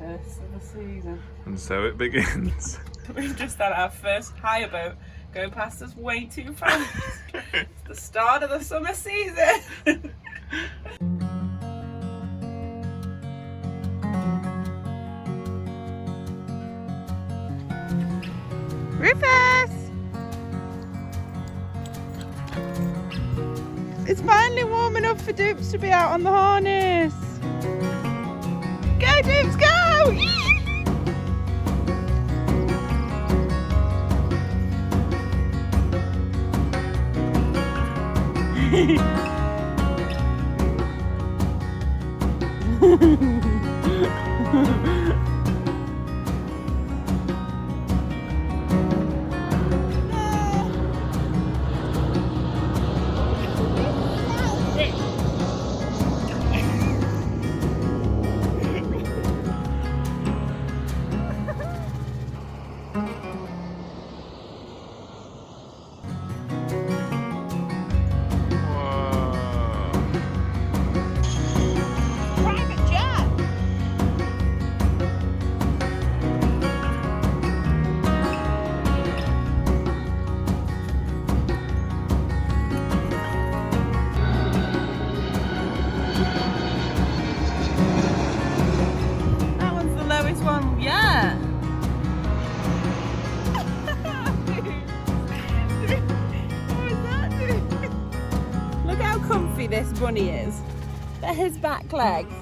first of the season. And so it begins. We've just had our first hire boat go past us way too fast. It's the start of the summer season. Rufus! It's finally warm enough for Dupes to be out on the harness. Go Dupes, go! This bunny is. They're his back legs.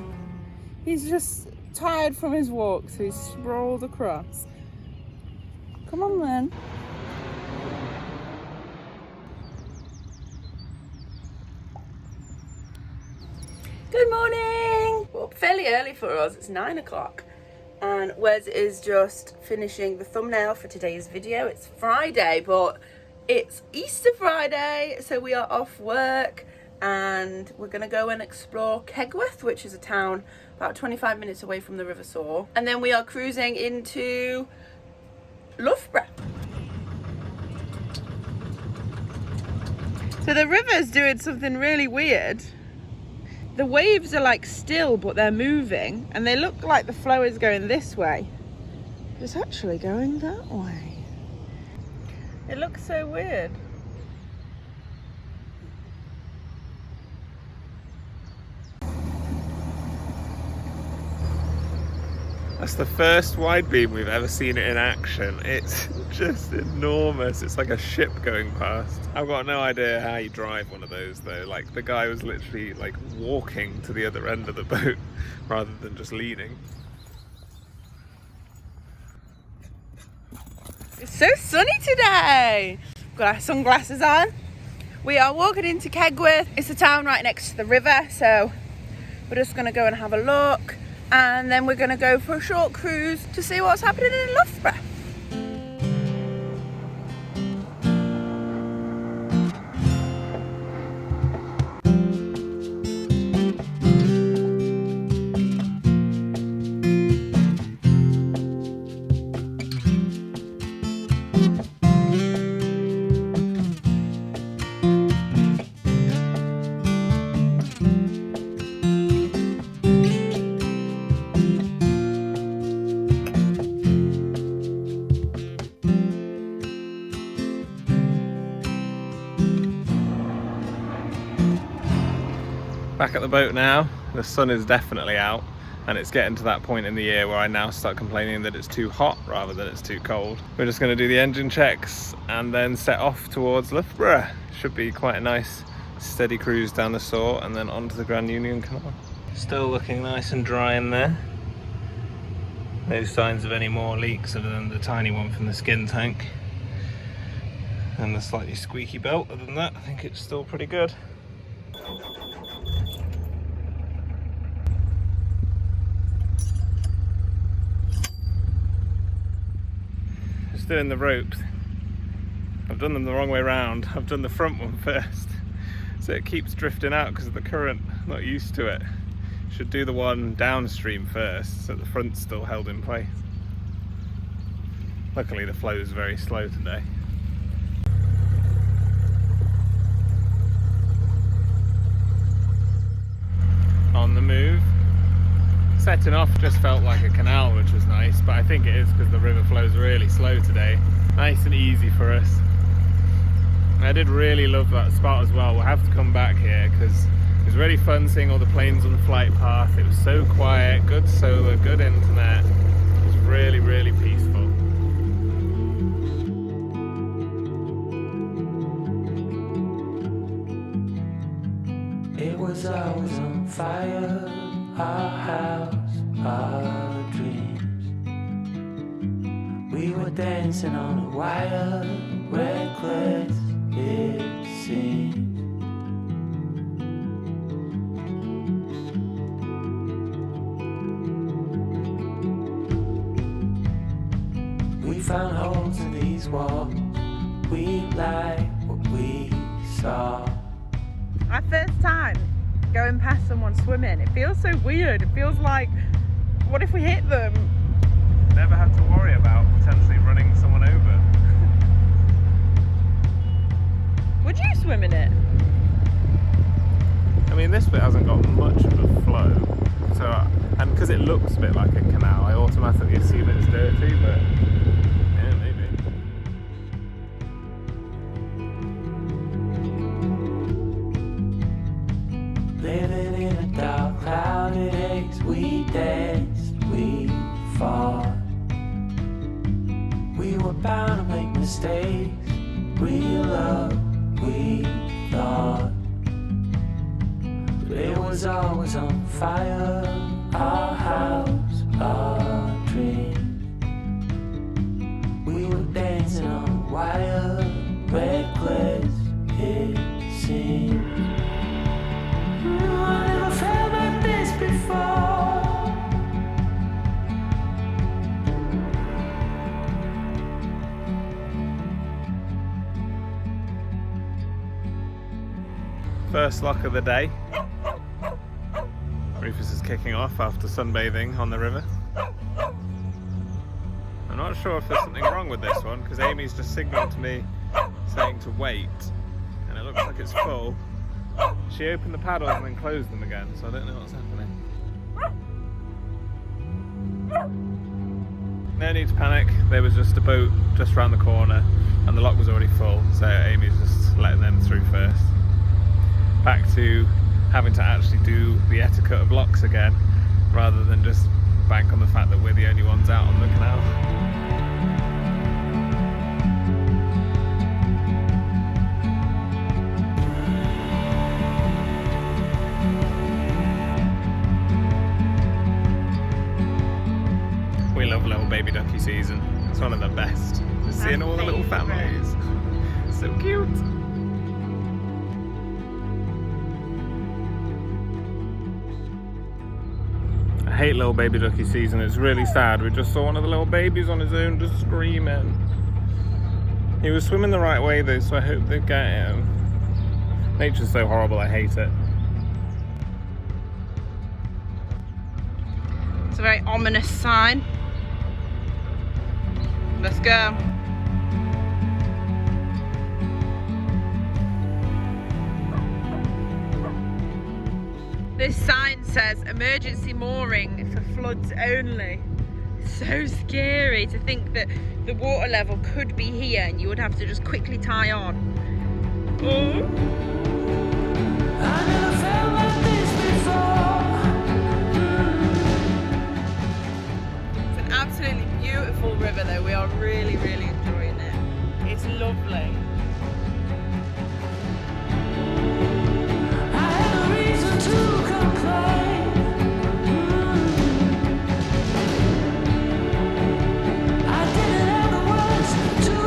He's just tired from his walk, so he's sprawled across. Come on then. Good morning! Well, fairly early for us, it's 9 o'clock. And Wes is just finishing the thumbnail for today's video. It's Friday, but it's Easter Friday, so we are off work. And we're going to go and explore Kegworth, which is a town about 25 minutes away from the River Soar. And then we are cruising into Loughborough. So the river's doing something really weird. The waves are like still, but they're moving. And they look like the flow is going this way. But it's actually going that way. It looks so weird. That's the first wide beam we've ever seen it in action. It's just enormous. It's like a ship going past. I've got no idea how you drive one of those though. Like the guy was literally like walking to the other end of the boat rather than just leaning. It's so sunny today. Got our sunglasses on. We are walking into Kegworth. It's a town right next to the river, so we're just gonna go and have a look. And then we're going to go for a short cruise to see what's happening in Loughborough. Back at the boat now. The sun is definitely out and it's getting to that point in the year where I now start complaining that it's too hot rather than it's too cold. We're just going to do the engine checks and then set off towards Loughborough. Should be quite a nice steady cruise down the Soar and then onto the Grand Union Canal. Still looking nice and dry in there. No signs of any more leaks other than the tiny one from the skin tank and the slightly squeaky belt. Other than that, I think it's still pretty good. Just doing the ropes. I've done them the wrong way around. I've done the front one first, so it keeps drifting out because of the current. I'm not used to it. Should do the one downstream first, so the front's still held in place. Luckily the flow is very slow today. On the move, Setting off just felt like a canal, which was nice, but I think it is because the river flows really slow today. Nice and easy for us. And I did really love that spot as well. We'll have to come back here because it was really fun seeing all the planes on the flight path. It was so quiet, good solar, good internet. It was really, really peaceful. It was always on fire, our house, our dreams. We were dancing on a wire, reckless it seemed. We found holes in these walls, we like what we saw. My first time going past someone swimming, it feels so weird. It feels like, what if we hit them? Never have to worry about potentially running someone over. Would you swim in it? I mean, this bit hasn't got much of a flow, so, and because it looks a bit like a canal, I automatically assume it's dirty, but yeah, maybe. Living in a dark, clouded haze, we danced, we fought. We were bound to make mistakes, real love, we thought. But it was always on fire, our house, our dreams. We were dancing on a wire, reckless it seemed. I never felt like this before. First lock of the day. Rufus is kicking off after sunbathing on the river. I'm not sure if there's something wrong with this one because Amy's just signalled to me saying to wait, and it looks like it's full. She opened the paddles and then closed them again, so I don't know what's happening. No need to panic, there was just a boat just around the corner and the lock was already full, so Amy's just letting them through first. Back to having to actually do the etiquette of locks again, rather than just bank on the fact that we're the only ones out on the canal. We love little baby ducky season. It's one of the best. Just seeing all the little families. So cute. I hate little baby ducky season. It's really sad. We just saw one of the little babies on his own just screaming. He was swimming the right way though, so I hope they get him. Nature's so horrible, I hate it. It's a very ominous sign. Let's go. This sign says emergency mooring for floods only. So scary to think that the water level could be here and you would have to just quickly tie on. Oh. I never felt like this before. It's an absolutely beautiful river though. We are really, really enjoying it. It's lovely. I had a reason to complain. I didn't have the words to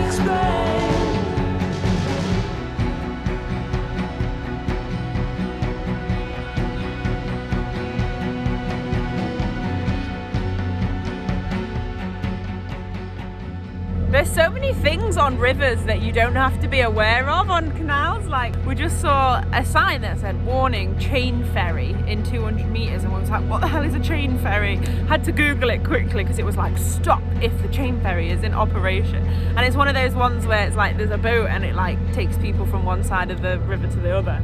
explain. There's so many things on rivers that you don't have to be aware of on canals. Like, we just saw a sign that said warning, chain ferry in 200 meters, and one was like, what the hell is a chain ferry? Had to Google it quickly because it was like, stop if the chain ferry is in operation. And it's one of those ones where it's like there's a boat and it like takes people from one side of the river to the other,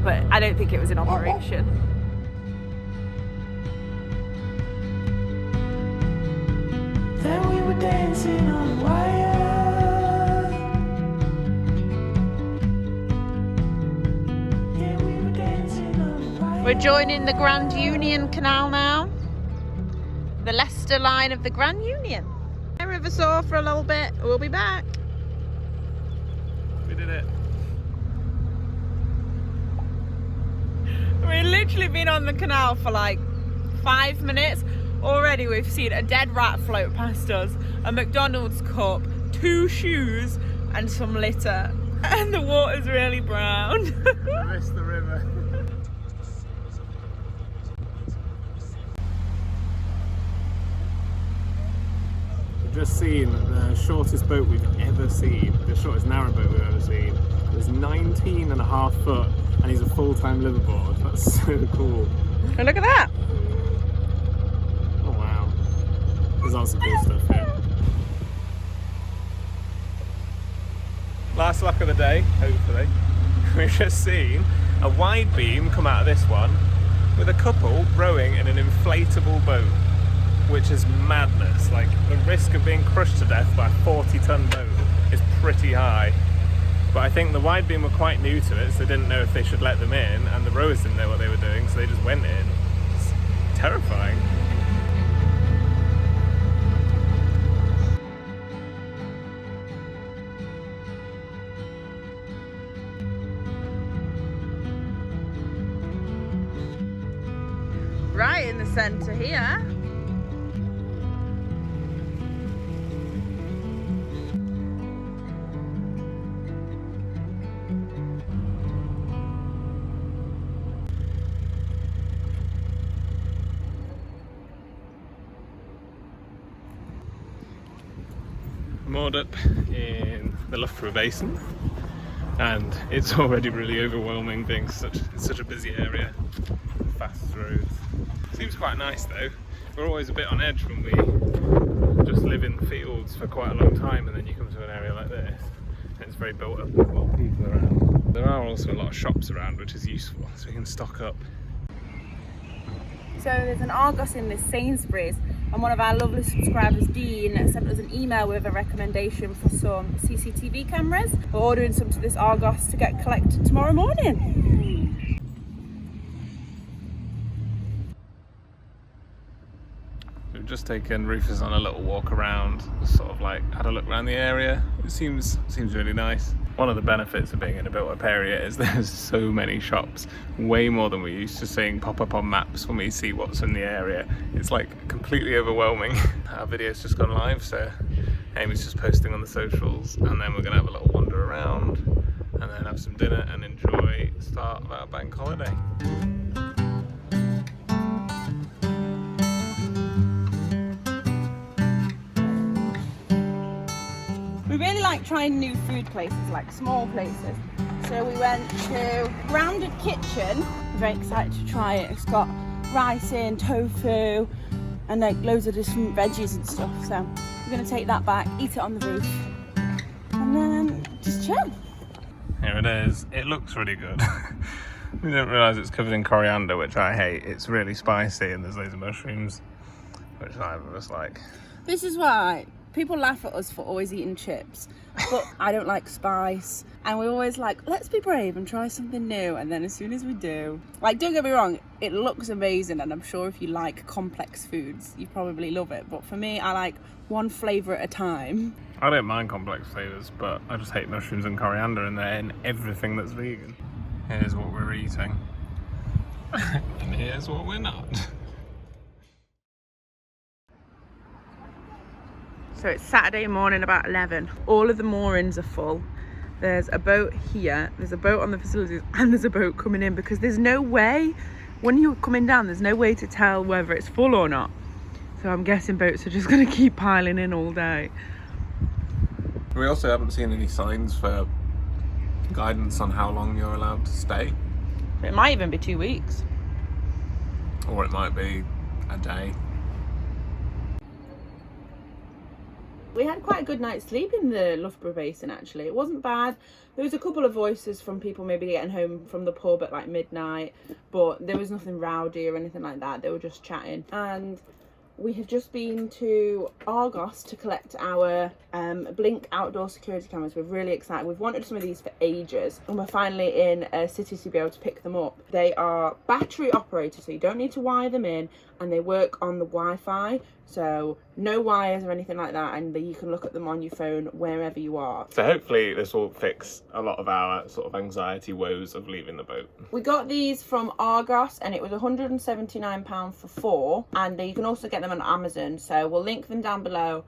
but I don't think it was in operation. were dancing on wire. Yeah, we were dancing on wire. We're joining the Grand Union Canal now. The Leicester line of the Grand Union. River Soar for a little bit. We'll be back. We did it. We've literally been on the canal for like 5 minutes. Already we've seen a dead rat float past us, a McDonald's cup, 2 shoes and some litter. And the water's really brown. I missed the river. We've just seen the shortest boat we've ever seen, the shortest narrow boat we've ever seen. It was 19.5 foot and he's a full-time liveaboard. That's so cool. Oh, look at that. Oh wow. There's lots of cool stuff here. Last lock of the day, hopefully. We've just seen a wide beam come out of this one with a couple rowing in an inflatable boat, which is madness. Like, the risk of being crushed to death by a 40-ton boat is pretty high. But I think the wide beam were quite new to it, so they didn't know if they should let them in, and the rowers didn't know what they were doing, so they just went in. It's terrifying. Right in the centre here. Moored up in the Loughborough Basin, and it's already really overwhelming being such a busy area, fast roads. Seems quite nice though. We're always a bit on edge when we just live in the fields for quite a long time, and then you come to an area like this and it's very built up, there's a lot of people around. There are also a lot of shops around, which is useful, so we can stock up. So there's an Argos in this Sainsbury's, and one of our lovely subscribers, Dean, sent us an email with a recommendation for some CCTV cameras. We're ordering some to this Argos to get collected tomorrow morning. We've just taken Rufus on a little walk around, sort of like had a look around the area. It seems really nice. One of the benefits of being in a built-up area is there's so many shops, way more than we're used to seeing pop up on maps when we see what's in the area. It's like completely overwhelming. Our video's just gone live, so Amy's just posting on the socials, and then we're gonna have a little wander around and then have some dinner and enjoy the start of our bank holiday. We really like trying new food places, like small places. So we went to Grounded Kitchen. I'm very excited to try it. It's got rice in, tofu, and like loads of different veggies and stuff. So we're gonna take that back, eat it on the roof, and then just chill. Here it is. It looks really good. We didn't realise it's covered in coriander, which I hate. It's really spicy, and there's loads of mushrooms, which neither of us like. This is why people laugh at us for always eating chips, but I don't like spice, and we're always like, let's be brave and try something new. And then as soon as we do, like, don't get me wrong, it looks amazing, and I'm sure if you like complex foods you probably love it, but for me, I like one flavour at a time. I don't mind complex flavours, but I just hate mushrooms and coriander, and they're in everything that's vegan. Here's what we're eating and here's what we're not. So it's Saturday morning about 11. All of the moorings are full. There's a boat here, there's a boat on the facilities, and there's a boat coming in, because there's no way, when you're coming down, there's no way to tell whether it's full or not. So I'm guessing boats are just going to keep piling in all day. We also haven't seen any signs for guidance on how long you're allowed to stay. It might even be 2 weeks. Or it might be a day. We had quite a good night's sleep in the Loughborough Basin, actually. It wasn't bad. There was a couple of voices from people maybe getting home from the pub at like midnight, but there was nothing rowdy or anything like that. They were just chatting. And We have just been to Argos to collect our Blink outdoor security cameras. We're really excited. We've wanted some of these for ages, and we're finally in a city to be able to pick them up. They are battery operated, so you don't need to wire them in, and they work on the Wi-Fi, so no wires or anything like that, and you can look at them on your phone wherever you are. So hopefully this will fix a lot of our sort of anxiety woes of leaving the boat. We got these from Argos, and it was £179 for 4, and you can also get them on Amazon, so we'll link them down below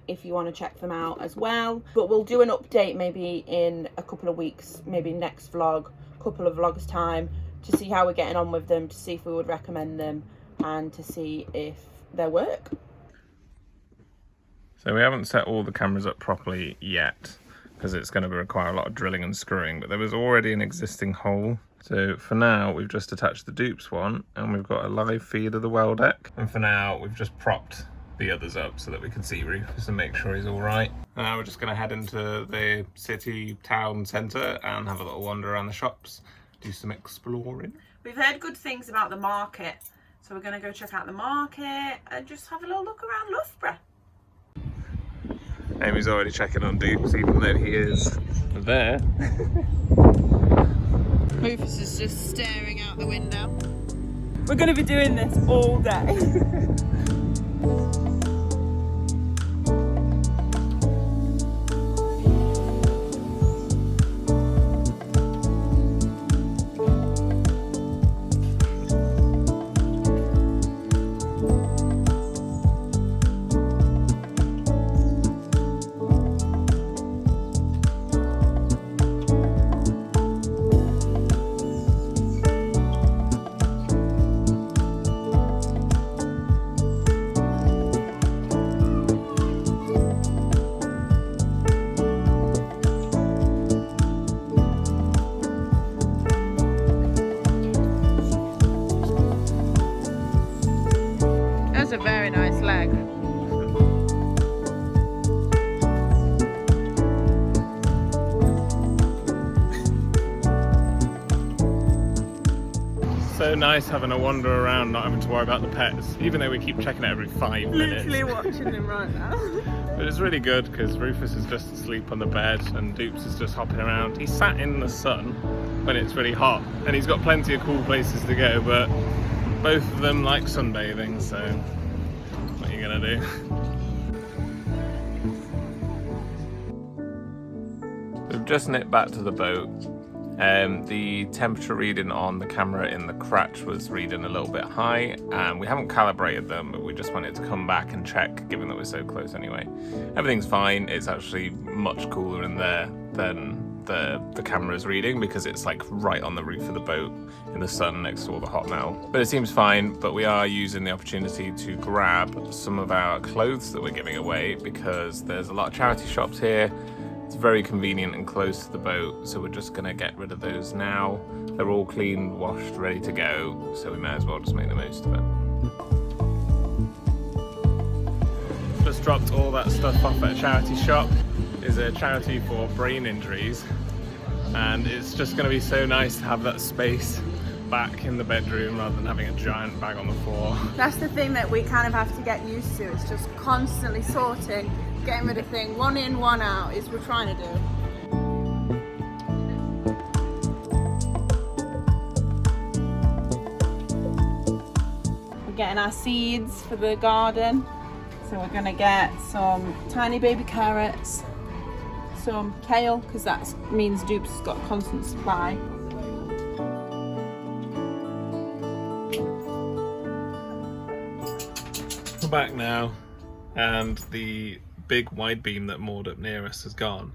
if you want to check them out as well. But we'll do an update maybe in a couple of weeks, maybe next vlog, couple of vlogs time, to see how we're getting on with them, to see if we would recommend them, and to see if they work. So we haven't set all the cameras up properly yet, because it's going to require a lot of drilling and screwing, but there was already an existing hole. So for now, we've just attached the dupes one, and we've got a live feed of the well deck. And for now, we've just propped the others up so that we can see Rufus and make sure he's all right. And now we're just going to head into the city town centre and have a little wander around the shops, do some exploring. We've heard good things about the market, so we're going to go check out the market and just have a little look around Loughborough. Amy's already checking on dupes, even though he is there. Rufus is just staring out the window. We're going to be doing this all day. A very nice leg. So nice having a wander around, not having to worry about the pets, even though we keep checking it every 5 minutes. Literally watching them right now. But it's really good because Rufus is just asleep on the bed and Dupes is just hopping around. He's sat in the sun when it's really hot, and he's got plenty of cool places to go, but both of them like sunbathing, so what are you gonna do? We've just nipped back to the boat. The temperature reading on the camera in the crutch was reading a little bit high, and we haven't calibrated them, but we just wanted to come back and check, given that we're so close anyway. Everything's fine. It's actually much cooler in there than the camera's reading, because it's like right on the roof of the boat in the sun next to all the hot metal. But it seems fine, but we are using the opportunity to grab some of our clothes that we're giving away, because there's a lot of charity shops here. It's very convenient and close to the boat, so we're just going to get rid of those now. They're all clean, washed, ready to go, so we may as well just make the most of it. Just dropped all that stuff off at a charity shop. It's a charity for brain injuries, and it's just going to be so nice to have that space back in the bedroom rather than having a giant bag on the floor. That's the thing that we kind of have to get used to. It's just constantly sorting, getting rid of things. One in, one out is what we're trying to do. We're getting our seeds for the garden. So we're going to get some tiny baby carrots, some kale, because that means Dupes has got a constant supply. We're back now, and the big wide beam that moored up near us has gone,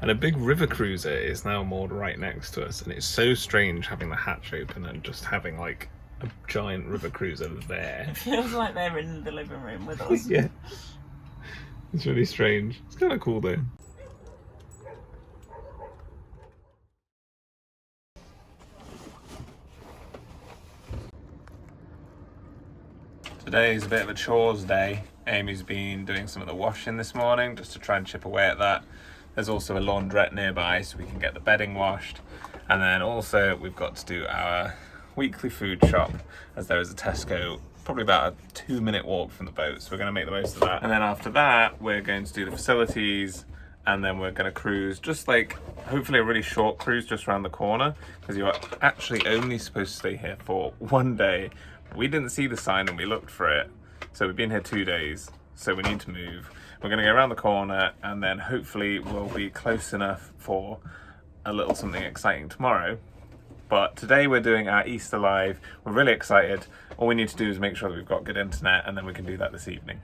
and a big river cruiser is now moored right next to us, and it's so strange having the hatch open and just having like a giant river cruiser there. It feels like they're in the living room with us. Yeah, it's really strange. It's kind of cool though. Today is a bit of a chores day. Amy's been doing some of the washing this morning just to try and chip away at that. There's also a laundrette nearby so we can get the bedding washed. And then also we've got to do our weekly food shop, as there is a Tesco probably about a 2-minute walk from the boat, so we're going to make the most of that. And then after that, we're going to do the facilities, and then we're going to cruise, just like, hopefully a really short cruise just around the corner, because you're actually only supposed to stay here for 1 day. We didn't see the sign and we looked for it, so we've been here 2 days, so we need to move. We're going to go around the corner, and then hopefully we'll be close enough for a little something exciting tomorrow. But today we're doing our Easter live. We're really excited. All we need to do is make sure that we've got good internet, and then we can do that this evening.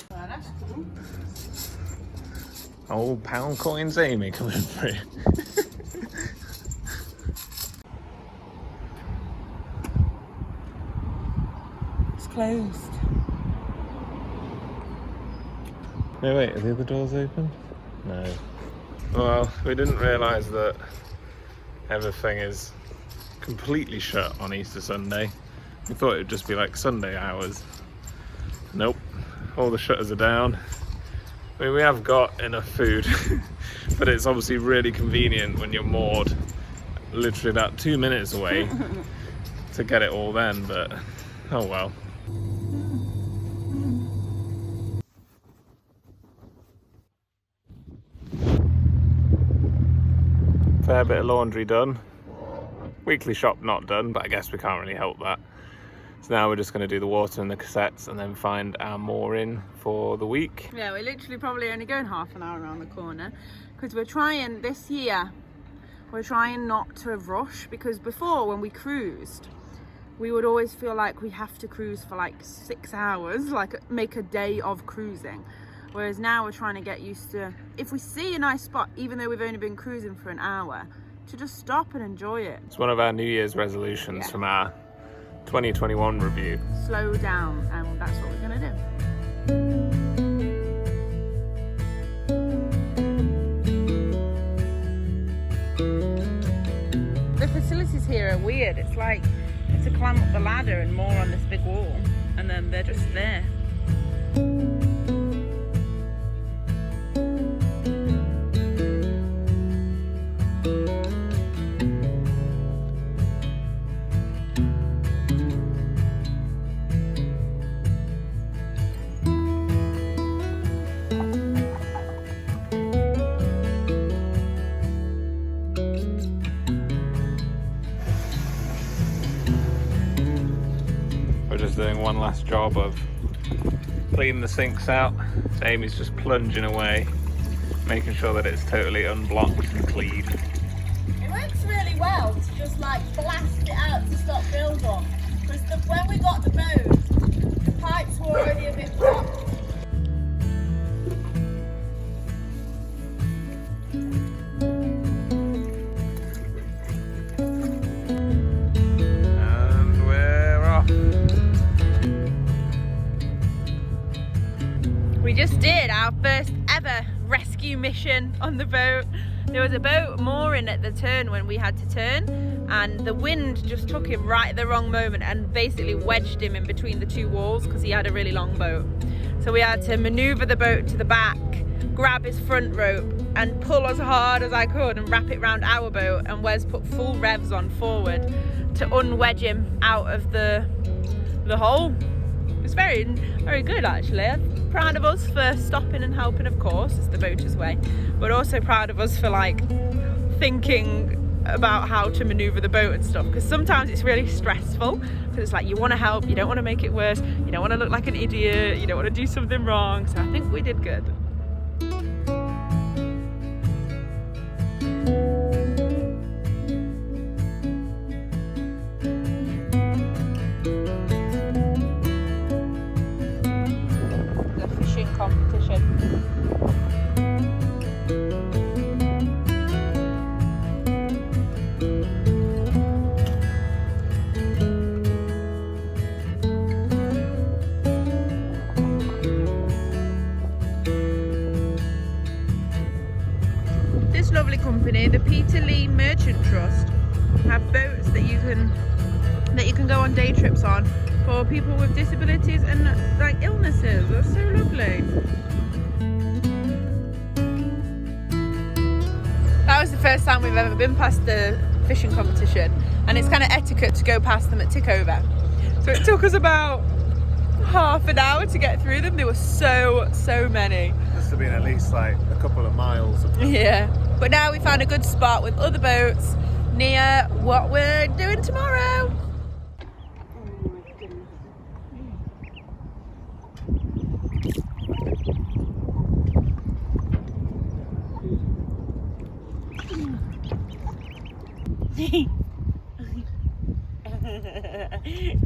Well, that's cool. Old pound coins Amy coming through. It's closed. No, wait, are the other doors open? No. Well, we didn't realise that everything is completely shut on Easter Sunday. We thought it would just be like Sunday hours. Nope, all the shutters are down. I mean, we have got enough food, but it's obviously really convenient when you're moored literally about 2 minutes away to get it all then, but oh well. Fair bit of laundry done. Weekly shop not done, but I guess we can't really help that. So now we're just going to do the water and the cassettes and then find our mooring for the week. Yeah, we're literally probably only going half an hour around the corner, because we're trying this year, we're trying not to rush, because before when we cruised, we would always feel like we have to cruise for like 6 hours, like make a day of cruising. Whereas now we're trying to get used to, if we see a nice spot, even though we've only been cruising for an hour, to just stop and enjoy it. It's one of our New Year's resolutions from our 2021 review. Slow down, and that's what we're going to do. The facilities here are weird. It's like to climb up the ladder and more on this big wall, and then they're just there. We're just doing one last job of cleaning the sinks out. So Amy's just plunging away, making sure that it's totally unblocked and clean. It works really well to just like blast it out to stop build up, because when we got the boat, the pipes were already a bit blocked. And we're off. We just did our first ever rescue mission on the boat. There was a boat mooring at the turn when we had to turn, and the wind just took him right at the wrong moment and basically wedged him in between the two walls because he had a really long boat. So we had to maneuver the boat to the back, grab his front rope and pull as hard as I could and wrap it around our boat, and Wes put full revs on forward to unwedge him out of the hole. It's very, very good actually. I'm proud of us for stopping and helping, of course, it's the boater's way, but also proud of us for like thinking about how to maneuver the boat and stuff, because sometimes it's really stressful, because it's like you want to help, you don't want to make it worse, you don't want to look like an idiot, you don't want to do something wrong. So I think we did good. Competition. This lovely company, the Peter Lee Merchant Trust, have boats that you can go on day trips on for people with disabilities and like illnesses. That's so lovely. That was the first time we've ever been past the fishing competition, and it's kind of etiquette to go past them at tick over. So it took us about half an hour to get through them. There were so many. Must have been at least like a couple of miles of them. Yeah, but now we found a good spot with other boats near what we're doing tomorrow.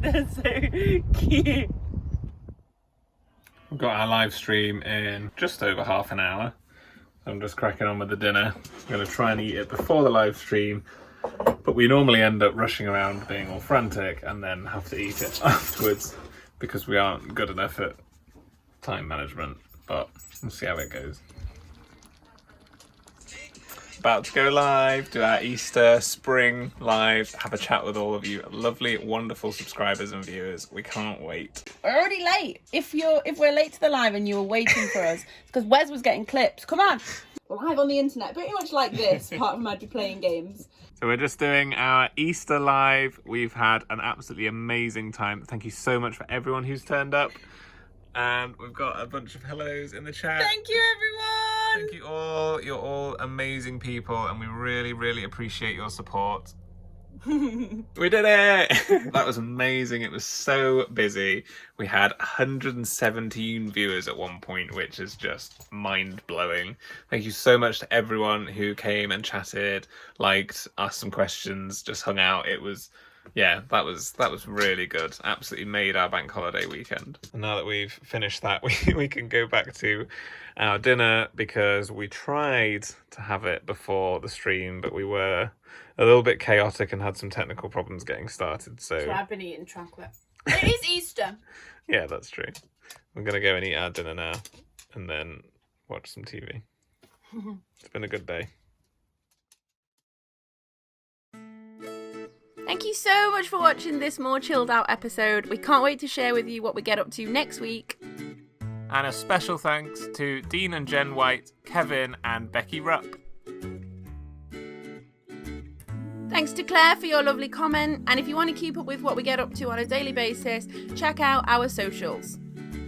That's so cute. We've got our live stream in just over half an hour. I'm just cracking on with the dinner. I'm going to try and eat it before the live stream, but we normally end up rushing around being all frantic and then have to eat it afterwards because we aren't good enough at time management, but we'll see how it goes. About to go live, do our Easter spring live, have a chat with all of you lovely, wonderful subscribers and viewers. We can't wait. We're already late. If we're late to the live and you were waiting for us, it's because Wes was getting clips. Come on. Live on the internet, pretty much like this, apart from I'd be playing games. So we're just doing our Easter live. We've had an absolutely amazing time. Thank you so much for everyone who's turned up. And we've got a bunch of hellos in the chat. Thank you, everyone. Thank you all. You're all amazing people and we really appreciate your support. We did it! That was amazing. It was so busy. We had 117 viewers at one point, which is just mind-blowing. Thank you so much to everyone who came and chatted, liked, asked some questions, just hung out. It was, yeah, that was really good. Absolutely made our bank holiday weekend. And now that we've finished that, we can go back to our dinner because we tried to have it before the stream, but we were a little bit chaotic and had some technical problems getting started. So I've been eating chocolate. It is Easter. yeah, that's true. We're gonna go and eat our dinner now and then watch some TV. It's been a good day. Thank you so much for watching this more chilled out episode. We can't wait to share with you what we get up to next week. And a special thanks to Dean and Jen White, Kevin and Becky Rupp. Thanks to Claire for your lovely comment. And if you want to keep up with what we get up to on a daily basis, check out our socials.